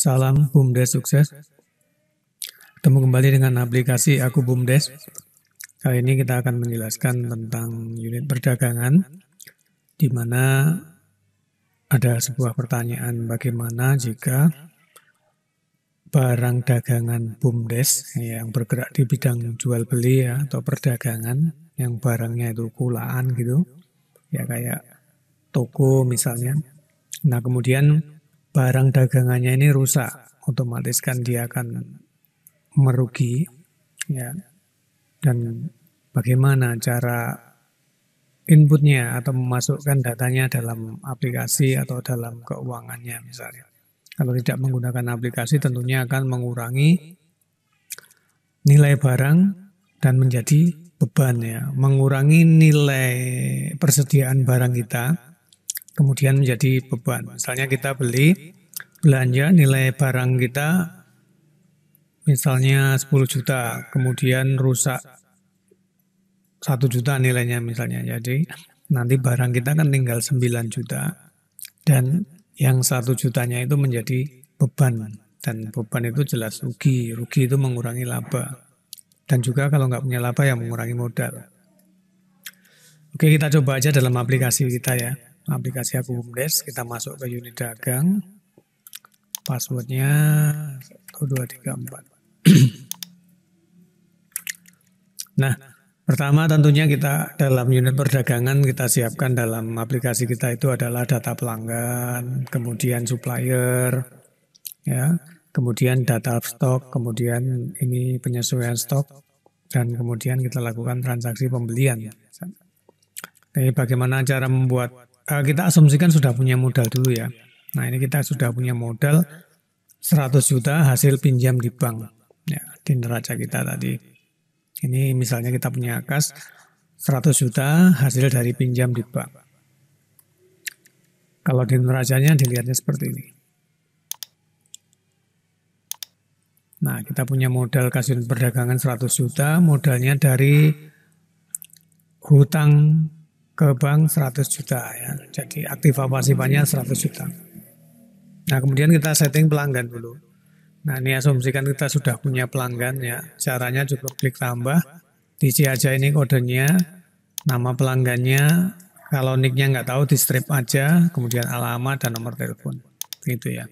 Salam BUMDes sukses. Ketemu kembali dengan aplikasi Aku BUMDes. Kali ini kita akan menjelaskan tentang unit perdagangan, di mana ada sebuah pertanyaan bagaimana jika barang dagangan BUMDes yang bergerak di bidang jual beli ya, atau perdagangan yang barangnya itu kulaan gitu, ya kayak toko misalnya. Nah kemudian barang dagangannya ini rusak, otomatis kan dia akan merugi, ya. Dan bagaimana cara inputnya atau memasukkan datanya dalam aplikasi atau dalam keuangannya misalnya. Kalau tidak menggunakan aplikasi tentunya akan mengurangi nilai barang dan menjadi beban ya, mengurangi nilai persediaan barang kita, kemudian menjadi beban. Misalnya kita belanja nilai barang kita misalnya 10 juta, kemudian rusak 1 juta nilainya misalnya. Jadi nanti barang kita kan tinggal 9 juta dan yang 1 jutanya itu menjadi beban. Dan beban itu jelas rugi. Rugi itu mengurangi laba. Dan juga kalau nggak punya laba ya mengurangi modal. Oke, kita coba aja dalam aplikasi kita ya. Aplikasi Aku BUMDes, kita masuk ke unit dagang. Passwordnya 1, 2, 3, 4. Nah, pertama tentunya kita dalam unit perdagangan kita siapkan dalam aplikasi kita itu adalah data pelanggan, kemudian supplier, ya, kemudian data stok, kemudian ini penyesuaian stok, dan kemudian kita lakukan transaksi pembelian. Jadi bagaimana cara membuat, kita asumsikan sudah punya modal dulu ya. Nah ini kita sudah punya modal 100 juta hasil pinjam di bank, ya, di neraca kita tadi. Ini misalnya kita punya kas 100 juta hasil dari pinjam di bank. Kalau di neracanya dilihatnya seperti ini. Nah, kita punya modal kas unit perdagangan 100 juta, modalnya dari hutang ke bank 100 juta ya. Jadi aktiva pasifnya 100 juta. Nah, kemudian kita setting pelanggan dulu. Nah, ini asumsikan kita sudah punya pelanggan ya. Caranya cukup klik tambah, diisi aja ini kodenya, nama pelanggannya. Kalau nicknya nggak tahu, di strip aja, kemudian alamat dan nomor telepon. Gitu ya.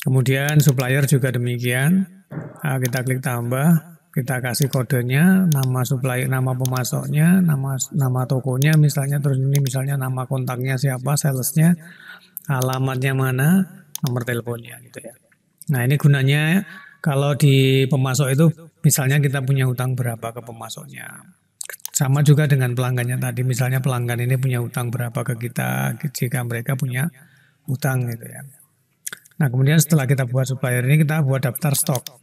Kemudian supplier juga demikian. Nah, kita klik tambah, kita kasih kodenya, nama supplier, nama pemasoknya, nama tokonya misalnya, terus ini misalnya nama kontaknya siapa, salesnya, alamatnya mana, nomor teleponnya gitu ya. Nah ini gunanya kalau di pemasok itu misalnya kita punya hutang berapa ke pemasoknya. Sama juga dengan pelanggannya tadi, misalnya pelanggan ini punya hutang berapa ke kita jika mereka punya hutang gitu ya. Nah kemudian setelah kita buat supplier ini kita buat daftar stok.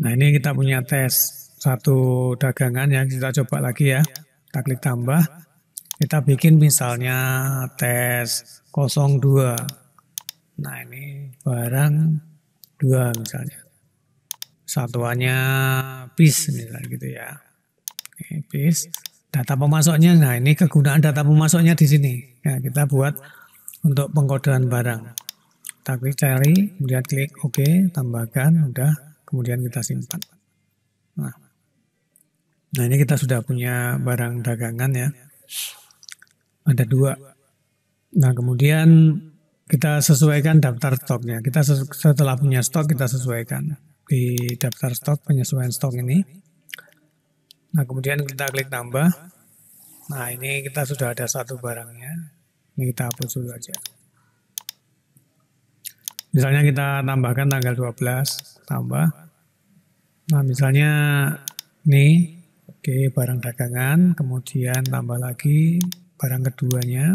Nah ini kita punya tes satu dagangan yang kita coba lagi ya. Kita klik tambah. Kita bikin misalnya tes 02. Nah ini barang 2 misalnya. Satuannya bis misalnya gitu ya. Ini bis. Data pemasoknya, nah ini kegunaan data pemasoknya di sini. Nah, kita buat untuk pengkodean barang. Kita klik cari, kemudian klik OK, tambahkan, udah, kemudian kita simpan. Nah ini kita sudah punya barang dagangan ya. Ada 2. Nah kemudian kita sesuaikan daftar stoknya. Kita setelah punya stok kita sesuaikan di daftar stok, penyesuaian stok ini. Nah kemudian kita klik tambah. Nah ini kita sudah ada satu barangnya. Ini kita hapus dulu aja. Misalnya kita tambahkan tanggal 12, tambah. Nah misalnya ini, oke, barang dagangan, kemudian tambah lagi barang keduanya.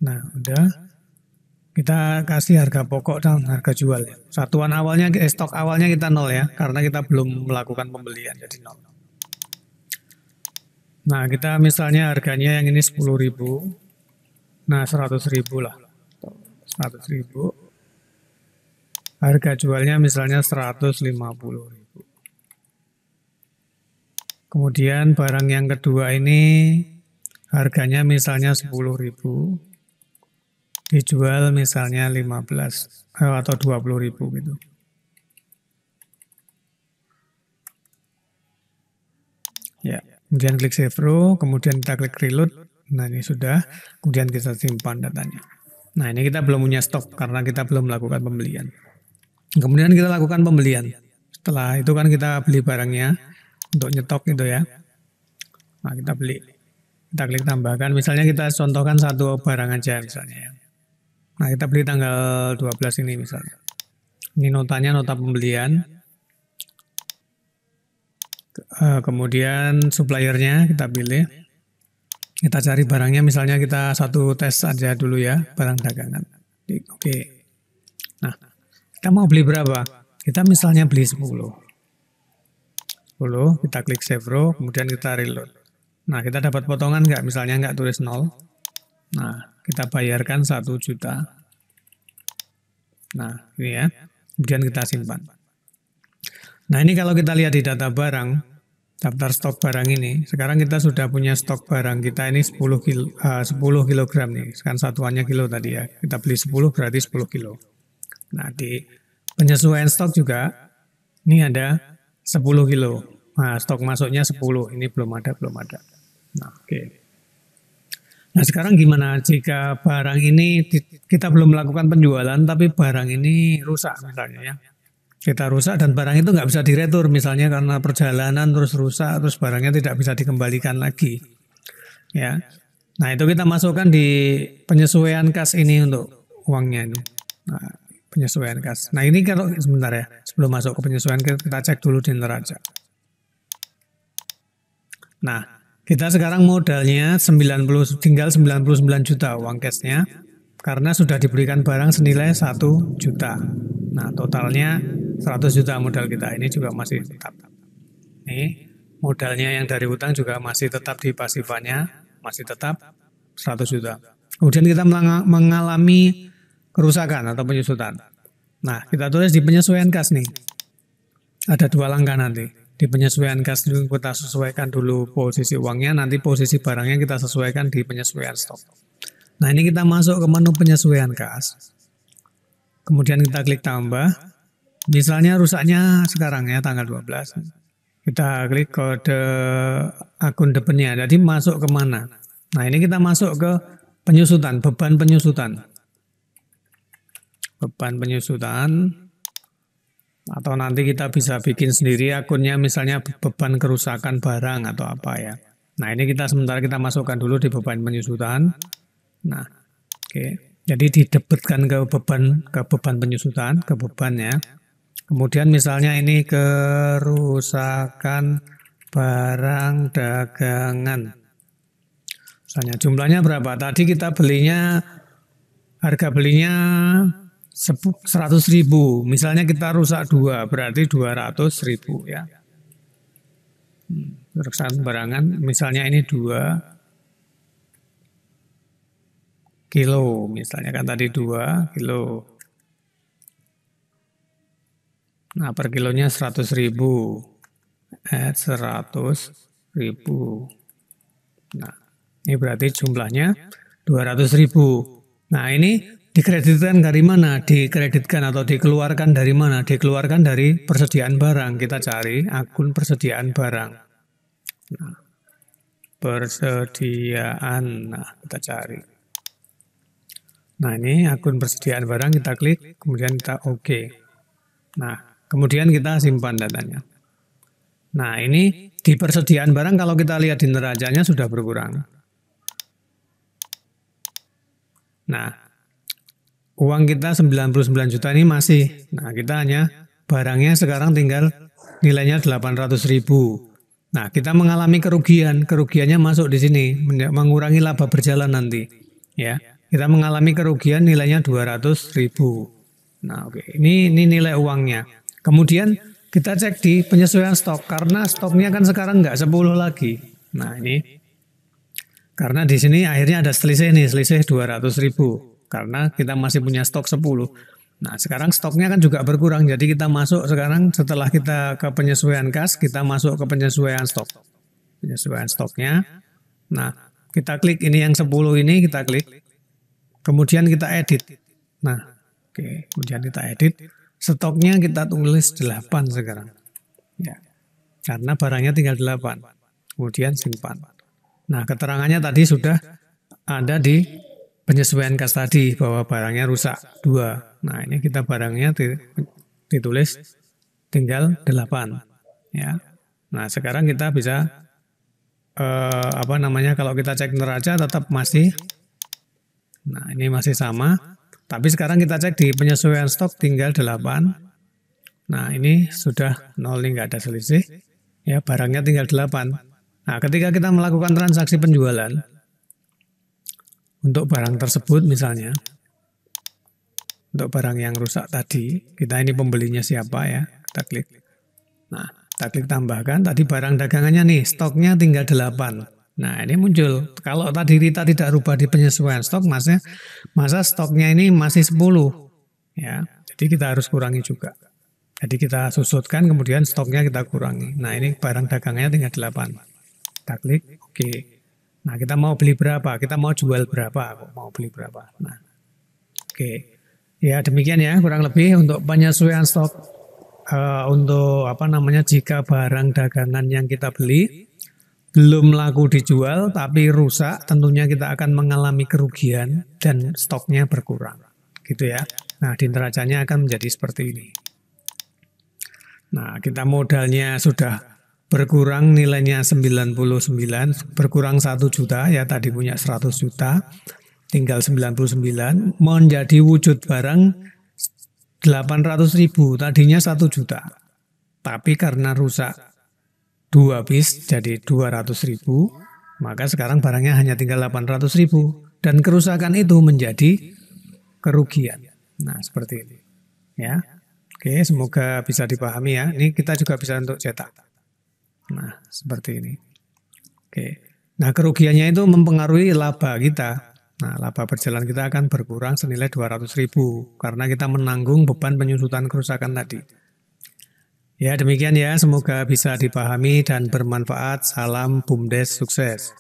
Nah, udah. Kita kasih harga pokok dan harga jual ya. Satuan awalnya, stok awalnya kita 0 ya, karena kita belum melakukan pembelian, jadi 0. Nah, kita misalnya harganya yang ini 10.000. Nah, 100.000 lah. 100.000. Harga jualnya misalnya 150.000. Kemudian barang yang kedua ini harganya misalnya 10.000. dijual misalnya 15 atau 20.000 gitu. Ya, kemudian klik save row, kemudian kita klik reload. Nah, ini sudah, kemudian kita simpan datanya. Nah, ini kita belum punya stok karena kita belum melakukan pembelian. Kemudian kita lakukan pembelian. Setelah itu kan kita beli barangnya untuk nyetok itu ya. Nah, kita beli. Kita klik tambahkan, misalnya kita contohkan satu barang aja misalnya ya. Nah, kita beli tanggal 12 ini misalnya. Ini notanya nota pembelian. Kemudian suppliernya kita pilih. Kita cari barangnya, misalnya kita satu tes aja dulu ya, barang dagangan. Oke. Nah, kita mau beli berapa? Kita misalnya beli 10. 10, kita klik save row, kemudian kita reload. Nah, kita dapat potongan nggak? Misalnya nggak tulis 0. Nah, kita bayarkan 1 juta. Nah, ini ya. Kemudian kita simpan. Nah, ini kalau kita lihat di data barang, daftar stok barang ini, sekarang kita sudah punya stok barang kita ini 10 kilogram nih. Sekarang satuannya kilo tadi ya. Kita beli 10 berarti 10 kilo. Nah, di penyesuaian stok juga, ini ada 10 kilo. Nah, stok masuknya 10. Ini belum ada. Nah, oke. Nah, sekarang gimana jika barang ini kita belum melakukan penjualan, tapi barang ini rusak misalnya ya. Kita rusak dan barang itu nggak bisa diretur misalnya karena perjalanan terus rusak, terus barangnya tidak bisa dikembalikan lagi. Ya. Nah, itu kita masukkan di penyesuaian kas ini untuk uangnya ini. Nah, penyesuaian kas. Nah, ini kalau sebentar ya, sebelum masuk ke penyesuaian kita cek dulu di neraca. Nah, kita sekarang modalnya tinggal 99 juta uang cashnya karena sudah diberikan barang senilai 1 juta. Nah, totalnya 100 juta modal kita. Ini juga masih tetap. Ini modalnya yang dari utang juga masih tetap di pasifannya, masih tetap 100 juta. Kemudian kita mengalami kerusakan atau penyusutan. Nah, kita tulis di penyesuaian kas nih. Ada 2 langkah nanti. Di penyesuaian kas dulu kita sesuaikan dulu posisi uangnya, nanti posisi barangnya kita sesuaikan di penyesuaian stok. Nah, ini kita masuk ke menu penyesuaian kas. Kemudian kita klik tambah. Misalnya rusaknya sekarang ya tanggal 12. Kita klik kode akun depannya. Jadi masuk ke mana? Nah, ini kita masuk ke penyusutan, beban penyusutan. Beban penyusutan. Atau nanti kita bisa bikin sendiri akunnya, misalnya beban kerusakan barang atau apa ya. Nah, ini kita sementara kita masukkan dulu di beban penyusutan. Nah, oke. Jadi didebitkan ke beban penyusutan, ke bebannya. Kemudian misalnya ini kerusakan barang dagangan. Misalnya jumlahnya berapa? Tadi kita belinya, harga belinya 100.000. Misalnya kita rusak 2, berarti 200.000 ya. Kerusakan barangan, misalnya ini 2 kilo, misalnya kan tadi 2 kilo. Nah, per kilonya 100.000. 100.000. Nah, ini berarti jumlahnya 200.000. Nah, ini dikreditkan dari mana? Dikreditkan atau dikeluarkan dari mana? Dikeluarkan dari persediaan barang. Kita cari akun persediaan barang. Nah, persediaan. Nah, kita cari. Nah, ini akun persediaan barang, kita klik, kemudian kita OK. Nah, kemudian kita simpan datanya. Nah, ini di persediaan barang kalau kita lihat di neracanya sudah berkurang. Nah, uang kita 99 juta ini masih. Nah, kita hanya barangnya sekarang tinggal nilainya 800.000. Nah, kita mengalami kerugian. Kerugiannya masuk di sini, mengurangi laba berjalan nanti. Ya, kita mengalami kerugian nilainya 200.000. Nah, oke. Ini nilai uangnya. Kemudian kita cek di penyesuaian stok karena stoknya kan sekarang nggak 10 lagi. Nah, ini karena di sini akhirnya ada selisih nih, selisih 200.000 karena kita masih punya stok 10. Nah, sekarang stoknya kan juga berkurang. Jadi kita masuk sekarang setelah kita ke penyesuaian kas, kita masuk ke penyesuaian stok. Penyesuaian stoknya. Nah, kita klik ini yang 10 ini, kita klik. Kemudian kita edit. Nah, oke, kemudian kita edit. Stoknya kita tulis 8 sekarang. Ya. Karena barangnya tinggal 8. Kemudian simpan. Nah, keterangannya tadi sudah ada di penyesuaian kas tadi bahwa barangnya rusak 2. Nah, ini kita barangnya ditulis tinggal 8. Ya. Nah, sekarang kita bisa kalau kita cek neraca tetap masih. Nah, ini masih sama. Tapi sekarang kita cek di penyesuaian stok tinggal 8. Nah, ini sudah 0, ini nggak ada selisih. Ya, barangnya tinggal 8. Nah, ketika kita melakukan transaksi penjualan untuk barang tersebut misalnya, untuk barang yang rusak tadi, kita ini pembelinya siapa ya, kita klik. Nah, kita klik tambahkan, tadi barang dagangannya nih, stoknya tinggal 8. Nah, ini muncul. Kalau tadi kita tidak rubah di penyesuaian stok, masa stoknya ini masih 10. Ya, jadi kita harus kurangi juga. Jadi kita susutkan, kemudian stoknya kita kurangi. Nah, ini barang dagangannya tinggal 8. Kita klik, oke. Nah, kita mau beli berapa? Kita mau jual berapa? Mau beli berapa? Nah, oke. Ya, demikian ya, kurang lebih untuk penyesuaian stok. Jika barang dagangan yang kita beli belum laku dijual tapi rusak, tentunya kita akan mengalami kerugian dan stoknya berkurang, gitu ya. Nah, di neracanya akan menjadi seperti ini. Nah, kita modalnya sudah berkurang, nilainya 99, berkurang 1 juta, ya tadi punya 100 juta, tinggal 99, menjadi wujud barang 800.000, tadinya 1 juta. Tapi karena rusak 2 piece jadi 200.000, maka sekarang barangnya hanya tinggal 800.000 dan kerusakan itu menjadi kerugian. Nah, seperti ini. Ya. Oke, semoga bisa dipahami ya. Ini kita juga bisa untuk cetak. Nah, seperti ini. Oke. Nah, kerugiannya itu mempengaruhi laba kita. Nah, laba berjalan kita akan berkurang senilai 200.000 karena kita menanggung beban penyusutan kerusakan tadi. Ya, demikian ya, semoga bisa dipahami dan bermanfaat. Salam BUMDes sukses.